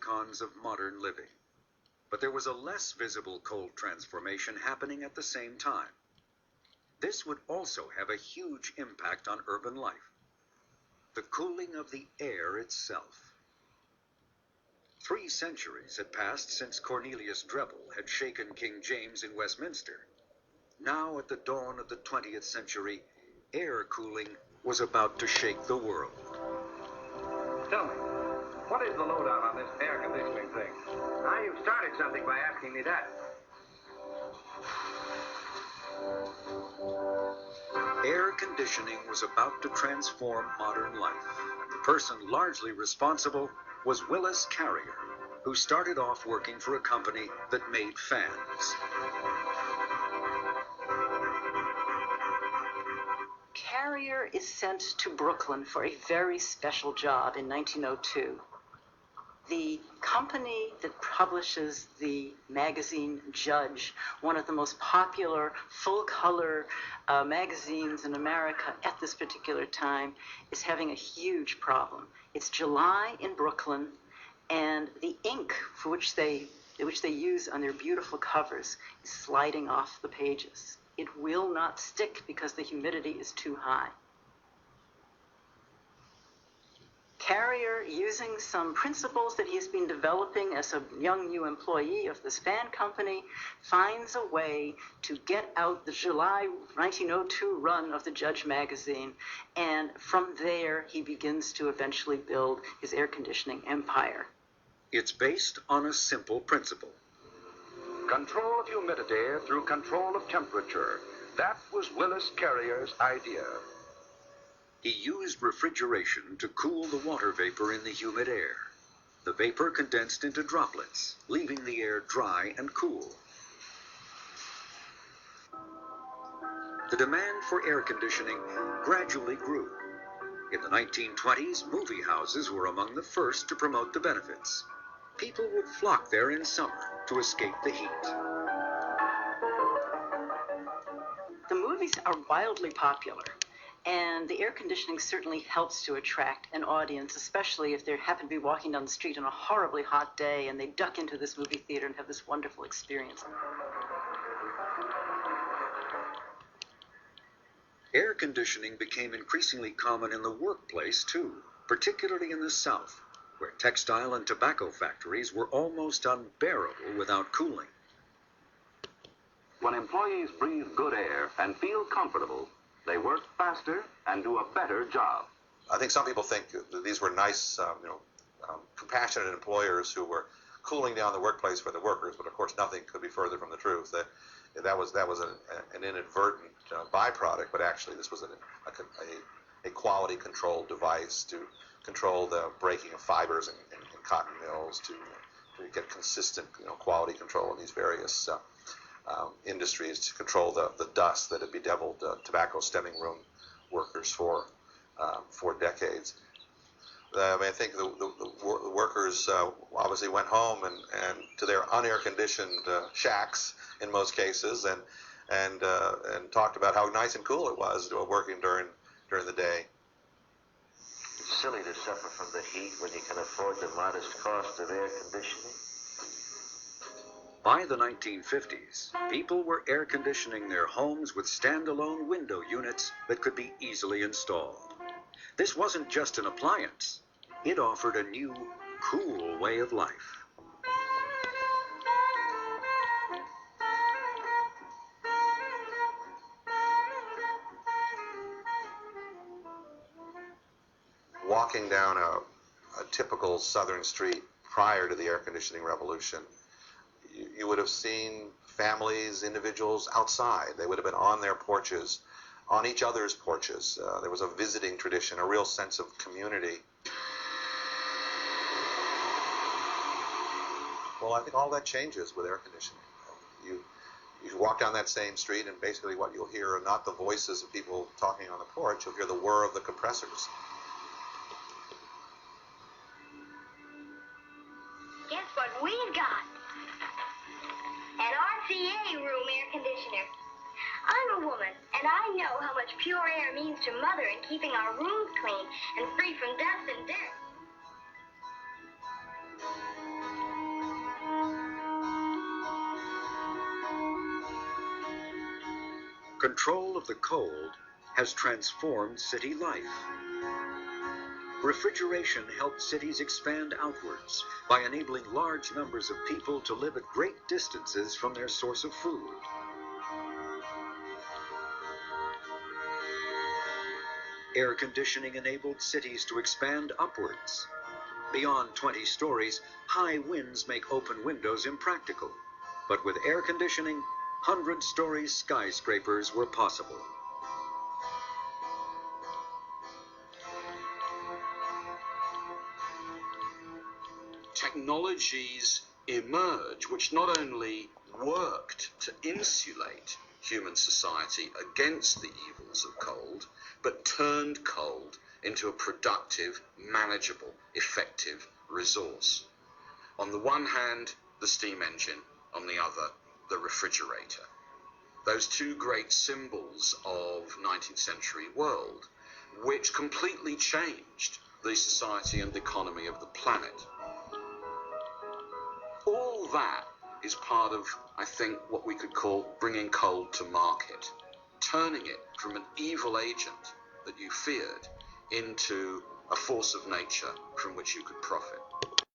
icons of modern living. But there was a less visible cold transformation happening at the same time. This would also have a huge impact on urban life: the cooling of the air itself. 3 centuries had passed since Cornelius Drebbel had shaken King James in Westminster. Now, at the dawn of the 20th century, air cooling was about to shake the world. Tell me, what is the lowdown on this air conditioning thing? Now you've started something by asking me that. Air conditioning was about to transform modern life. The person largely responsible was Willis Carrier, who started off working for a company that made fans. Carrier is sent to Brooklyn for a very special job in 1902. The company that publishes the magazine Judge, one of the most popular full-color magazines in America at this particular time, is having a huge problem. It's July in Brooklyn, and the ink which they use on their beautiful covers is sliding off the pages. It will not stick because the humidity is too high. Carrier, using some principles that he's been developing as a young new employee of this fan company, finds a way to get out the July 1902 run of the Judge magazine, and from there he begins to eventually build his air conditioning empire. It's based on a simple principle. Control of humidity through control of temperature. That was Willis Carrier's idea. He used refrigeration to cool the water vapor in the humid air. The vapor condensed into droplets, leaving the air dry and cool. The demand for air conditioning gradually grew. In the 1920s, movie houses were among the first to promote the benefits. People would flock there in summer to escape the heat. The movies are wildly popular, and the air conditioning certainly helps to attract an audience, especially if they happen to be walking down the street on a horribly hot day and they duck into this movie theater and have this wonderful experience. Air conditioning became increasingly common in the workplace, too, particularly in the South, where textile and tobacco factories were almost unbearable without cooling. When employees breathe good air and feel comfortable, they work faster and do a better job. I think some people think that these were nice, compassionate employers who were cooling down the workplace for the workers, but of course nothing could be further from the truth. That was an inadvertent byproduct, but actually this was a quality control device to control the breaking of fibers in cotton mills, to get consistent quality control in these various industries, to control the dust that had bedeviled tobacco stemming room workers for decades. I think the workers obviously went home and to their unair conditioned shacks in most cases, and talked about how nice and cool it was working during the day. It's silly to suffer from the heat when you can afford the modest cost of air conditioning. By the 1950s, people were air conditioning their homes with standalone window units that could be easily installed. This wasn't just an appliance. It offered a new, cool way of life. Walking down a typical southern street prior to the air conditioning revolution, you would have seen families, individuals outside. They would have been on their porches, on each other's porches. There was a visiting tradition, a real sense of community. Well, I think all that changes with air conditioning. You walk down that same street, and basically what you'll hear are not the voices of people talking on the porch. You'll hear the whir of the compressors. Guess what we've got? An RCA room air conditioner. I'm a woman, and I know how much pure air means to Mother in keeping our rooms clean and free from dust and dirt. Control of the cold has transformed city life. Refrigeration helped cities expand outwards by enabling large numbers of people to live at great distances from their source of food. Air conditioning enabled cities to expand upwards. Beyond 20 stories, high winds make open windows impractical. But with air conditioning, 100-story skyscrapers were possible. Technologies emerge which not only worked to insulate human society against the evils of cold, but turned cold into a productive, manageable, effective resource. On the one hand, the steam engine, on the other, the refrigerator. Those two great symbols of 19th century world, which completely changed the society and economy of the planet. All that is part of, I think, what we could call bringing cold to market, turning it from an evil agent that you feared into a force of nature from which you could profit.